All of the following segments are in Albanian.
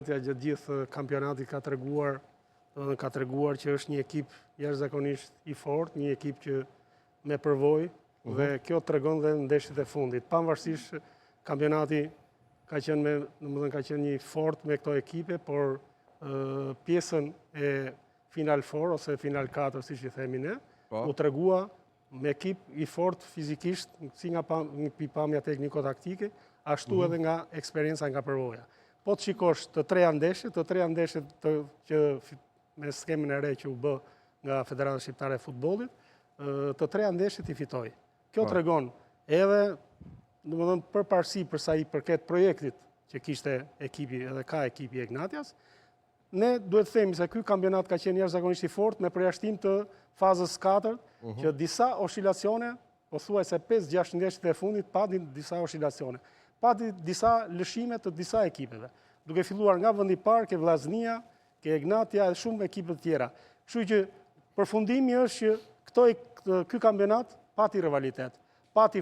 Gjatë gjithë kampionatit ka treguar që është një ekip jashtëzakonisht i fortë, një ekip që me përvojë dhe kjo tregon dhe në ndeshjet e fundit. Pavarësisht kampionati ka qenë një fort me këto ekipe, por pjesën e Final Four ose Final 4 siç i themi ne, u tregua me ekip i fort fizikisht, si nga pamja tekniko-taktike, ashtu edhe nga eksperjenca nga përvoja. Po të shikosh të treja ndeshjet që me skemën e re që u bë nga Federata Shqiptare e Futbollit, të treja ndeshjet i fitoi. Kjo tregon edhe, domethënë përparësi për sa i përket projektit që kishte ekipi edhe ka ekipi Ignatias, ne duhet të themi se ky kampionat ka qenë jashtëzakonisht i fortë me përjashtim të fazës 4, që disa oscilacione, pothuajse 5-6 ndeshjet e fundit pati disa oscilacione. Pati disa lëshime të disa ekipeve, duke filluar nga vendi i parë, ke Vllaznia, ke Ignatia dhe shumë ekipe të tjera. Kështu që përfundimi është që ky kampionat pati rivalitet, pati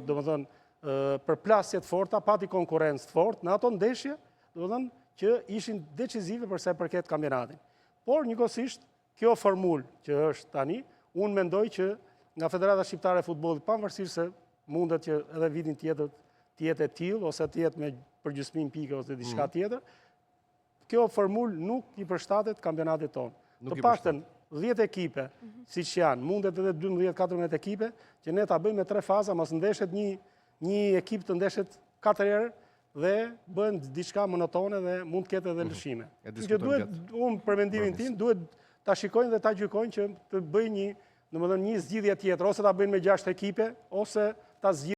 domethënë përplasje të forta, pati konkurrencë të fortë në ato ndeshje, domethënë që ishin decisive për sa i përket kampionatit. Por njëkohësisht kjo formulë që është tani, unë mendoj që nga Federata Shqiptare e Futbollit, pavarësisht se mundet që edhe vitin tjetër të jetë e tillë ose të jetë me përgjysmim pike ose diçka tjetër, kjo formulë nuk i përshtatet kampionatit tonë. Të paktën 10 ekipe, siç janë, mundet edhe 12-14 ekipe, që ne ta bëjmë me 3 faza, mos ndeshet një ekip të ndeshet 4 herë dhe bën diçka monotone dhe mund të ketë edhe lëshime. Që duhet, unë për mendimin tim, duhet ta shikojnë dhe ta gjykojnë që të bëjnë një zgjidhje tjetër, ose ta bëjnë me 6 ekipe, ose ta zgjidhin